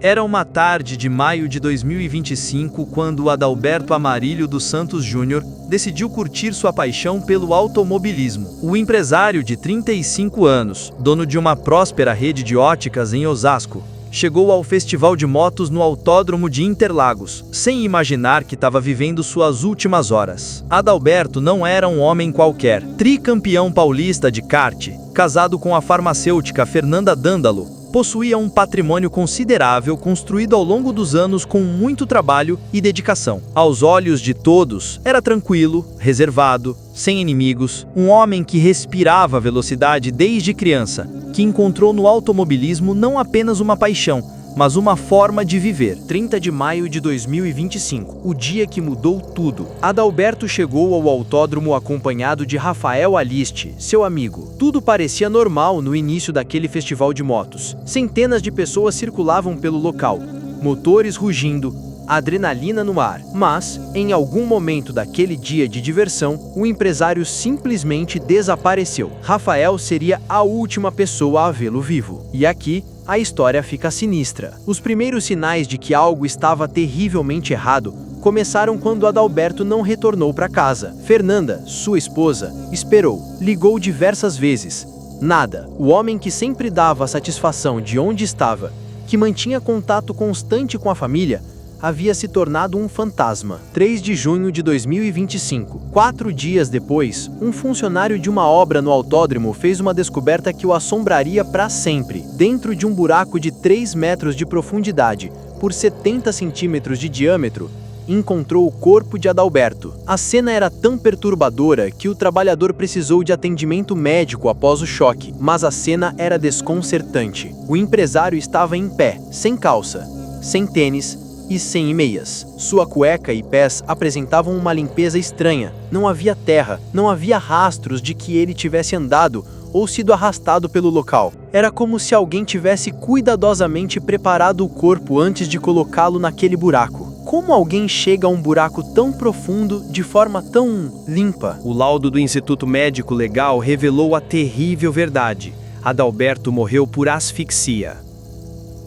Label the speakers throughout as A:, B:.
A: Era uma tarde de maio de 2025 quando Adalberto Amarílio dos Santos Júnior decidiu curtir sua paixão pelo automobilismo. O empresário de 35 anos, dono de uma próspera rede de óticas em Osasco, chegou ao festival de motos no Autódromo de Interlagos, sem imaginar que estava vivendo suas últimas horas. Adalberto não era um homem qualquer. Tricampeão paulista de kart, casado com a farmacêutica Fernanda Dândalo, possuía um patrimônio considerável construído ao longo dos anos com muito trabalho e dedicação. Aos olhos de todos, era tranquilo, reservado, sem inimigos, um homem que respirava velocidade desde criança, que encontrou no automobilismo não apenas uma paixão, mas uma forma de viver.
B: 30 de maio de 2025, o dia que mudou tudo. Adalberto chegou ao autódromo acompanhado de Rafael Aliste, seu amigo. Tudo parecia normal no início daquele festival de motos. Centenas de pessoas circulavam pelo local, motores rugindo, adrenalina no ar. Mas, em algum momento daquele dia de diversão, o empresário simplesmente desapareceu. Rafael seria a última pessoa a vê-lo vivo. E aqui, a história fica sinistra. Os primeiros sinais de que algo estava terrivelmente errado começaram quando Adalberto não retornou para casa. Fernanda, sua esposa, esperou, ligou diversas vezes. Nada. O homem que sempre dava satisfação de onde estava, que mantinha contato constante com a família, havia se tornado um fantasma. 3 de junho de 2025. 4 dias depois, um funcionário de uma obra no autódromo fez uma descoberta que o assombraria para sempre. Dentro de um buraco de 3 metros de profundidade, por 70 centímetros de diâmetro, encontrou o corpo de Adalberto. A cena era tão perturbadora que o trabalhador precisou de atendimento médico após o choque, mas a cena era desconcertante. O empresário estava em pé, sem calça, sem tênis e sem meias. Sua cueca e pés apresentavam uma limpeza estranha. Não havia terra, não havia rastros de que ele tivesse andado ou sido arrastado pelo local. Era como se alguém tivesse cuidadosamente preparado o corpo antes de colocá-lo naquele buraco. Como alguém chega a um buraco tão profundo de forma tão limpa?
C: O laudo do Instituto Médico Legal revelou a terrível verdade. Adalberto morreu por asfixia.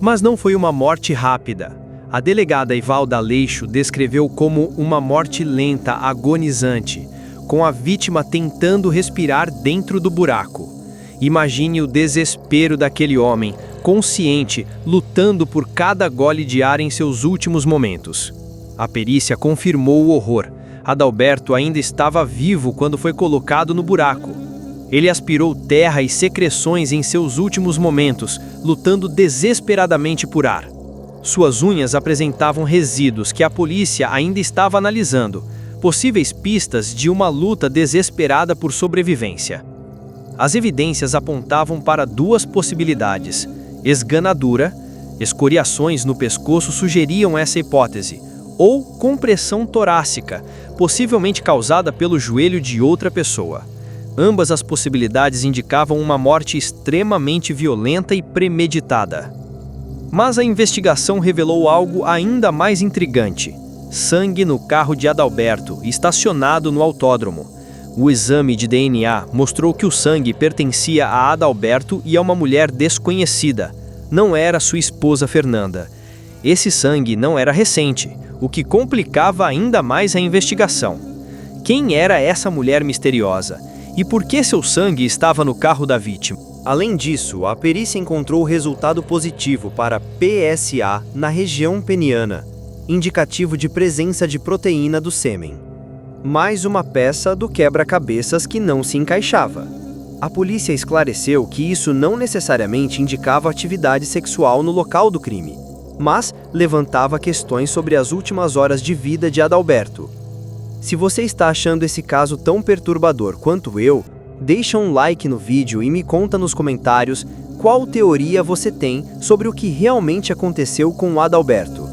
C: Mas não foi uma morte rápida. A delegada Ivalda Aleixo descreveu como uma morte lenta, agonizante, com a vítima tentando respirar dentro do buraco. Imagine o desespero daquele homem, consciente, lutando por cada gole de ar em seus últimos momentos. A perícia confirmou o horror. Adalberto ainda estava vivo quando foi colocado no buraco. Ele aspirou terra e secreções em seus últimos momentos, lutando desesperadamente por ar. Suas unhas apresentavam resíduos que a polícia ainda estava analisando, possíveis pistas de uma luta desesperada por sobrevivência. As evidências apontavam para 2 possibilidades: esganadura, escoriações no pescoço sugeriam essa hipótese, ou compressão torácica, possivelmente causada pelo joelho de outra pessoa. Ambas as possibilidades indicavam uma morte extremamente violenta e premeditada. Mas a investigação revelou algo ainda mais intrigante: sangue no carro de Adalberto, estacionado no autódromo. O exame de DNA mostrou que o sangue pertencia a Adalberto e a uma mulher desconhecida. Não era sua esposa Fernanda. Esse sangue não era recente, o que complicava ainda mais a investigação. Quem era essa mulher misteriosa? E por que seu sangue estava no carro da vítima?
B: Além disso, a perícia encontrou resultado positivo para PSA na região peniana, indicativo de presença de proteína do sêmen. Mais uma peça do quebra-cabeças que não se encaixava. A polícia esclareceu que isso não necessariamente indicava atividade sexual no local do crime, mas levantava questões sobre as últimas horas de vida de Adalberto. Se você está achando esse caso tão perturbador quanto eu, deixa um like no vídeo e me conta nos comentários qual teoria você tem sobre o que realmente aconteceu com o Adalberto.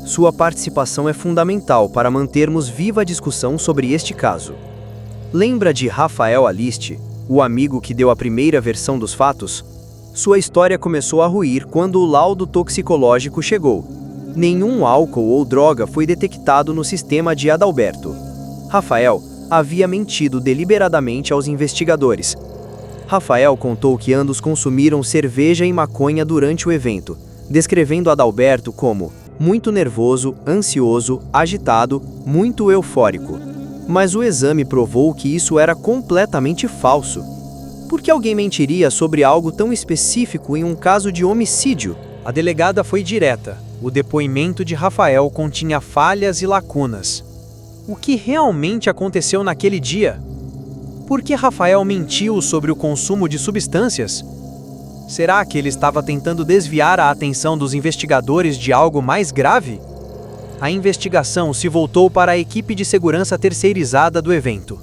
B: Sua participação é fundamental para mantermos viva a discussão sobre este caso. Lembra de Rafael Aliste, o amigo que deu a primeira versão dos fatos? Sua história começou a ruir quando o laudo toxicológico chegou. Nenhum álcool ou droga foi detectado no sistema de Adalberto. Rafael havia mentido deliberadamente aos investigadores. Rafael contou que ambos consumiram cerveja e maconha durante o evento, descrevendo Adalberto como muito nervoso, ansioso, agitado, muito eufórico. Mas o exame provou que isso era completamente falso. Por que alguém mentiria sobre algo tão específico em um caso de homicídio?
D: A delegada foi direta. O depoimento de Rafael continha falhas e lacunas. O que realmente aconteceu naquele dia? Por que Rafael mentiu sobre o consumo de substâncias? Será que ele estava tentando desviar a atenção dos investigadores de algo mais grave? A investigação se voltou para a equipe de segurança terceirizada do evento.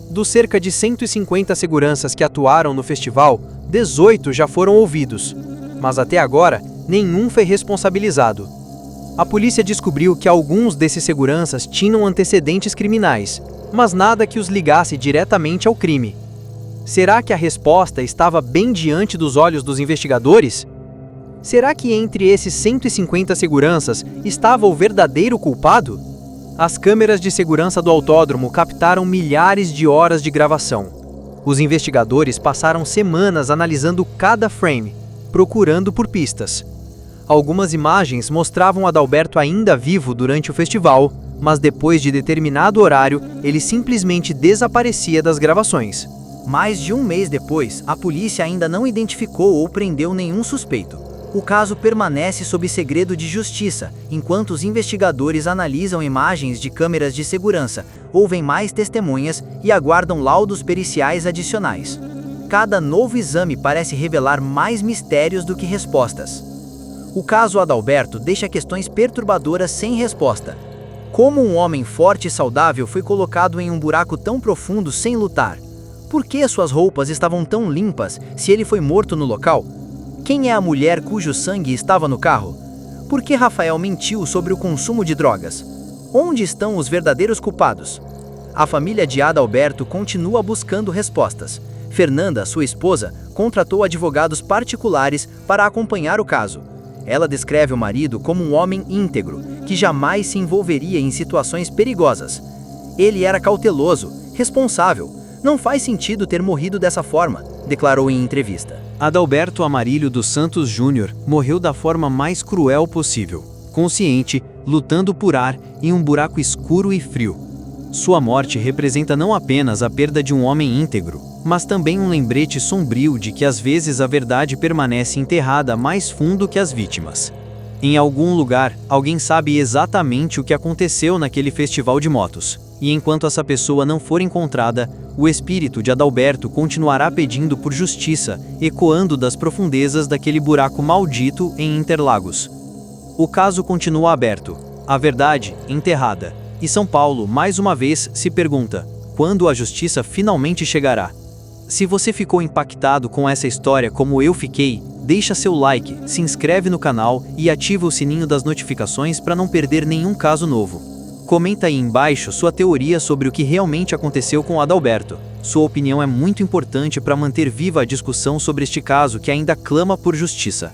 D: Dos cerca de 150 seguranças que atuaram no festival, 18 já foram ouvidos, mas até agora, nenhum foi responsabilizado. A polícia descobriu que alguns desses seguranças tinham antecedentes criminais, mas nada que os ligasse diretamente ao crime. Será que a resposta estava bem diante dos olhos dos investigadores? Será que entre esses 150 seguranças estava o verdadeiro culpado? As câmeras de segurança do autódromo captaram milhares de horas de gravação. Os investigadores passaram semanas analisando cada frame, procurando por pistas. Algumas imagens mostravam Adalberto ainda vivo durante o festival, mas depois de determinado horário, ele simplesmente desaparecia das gravações.
E: Mais de um mês depois, a polícia ainda não identificou ou prendeu nenhum suspeito. O caso permanece sob segredo de justiça, enquanto os investigadores analisam imagens de câmeras de segurança, ouvem mais testemunhas e aguardam laudos periciais adicionais. Cada novo exame parece revelar mais mistérios do que respostas. O caso Adalberto deixa questões perturbadoras sem resposta. Como um homem forte e saudável foi colocado em um buraco tão profundo sem lutar? Por que suas roupas estavam tão limpas se ele foi morto no local? Quem é a mulher cujo sangue estava no carro? Por que Rafael mentiu sobre o consumo de drogas? Onde estão os verdadeiros culpados? A família de Adalberto continua buscando respostas. Fernanda, sua esposa, contratou advogados particulares para acompanhar o caso. Ela descreve o marido como um homem íntegro, que jamais se envolveria em situações perigosas. Ele era cauteloso, responsável. Não faz sentido ter morrido dessa forma, declarou em entrevista.
B: Adalberto Amarílio dos Santos Júnior morreu da forma mais cruel possível, consciente, lutando por ar em um buraco escuro e frio. Sua morte representa não apenas a perda de um homem íntegro, mas também um lembrete sombrio de que às vezes a verdade permanece enterrada mais fundo que as vítimas. Em algum lugar, alguém sabe exatamente o que aconteceu naquele festival de motos, e enquanto essa pessoa não for encontrada, o espírito de Adalberto continuará pedindo por justiça, ecoando das profundezas daquele buraco maldito em Interlagos. O caso continua aberto, a verdade enterrada, e São Paulo mais uma vez se pergunta: quando a justiça finalmente chegará? Se você ficou impactado com essa história como eu fiquei, deixa seu like, se inscreve no canal e ativa o sininho das notificações para não perder nenhum caso novo. Comenta aí embaixo sua teoria sobre o que realmente aconteceu com Adalberto. Sua opinião é muito importante para manter viva a discussão sobre este caso que ainda clama por justiça.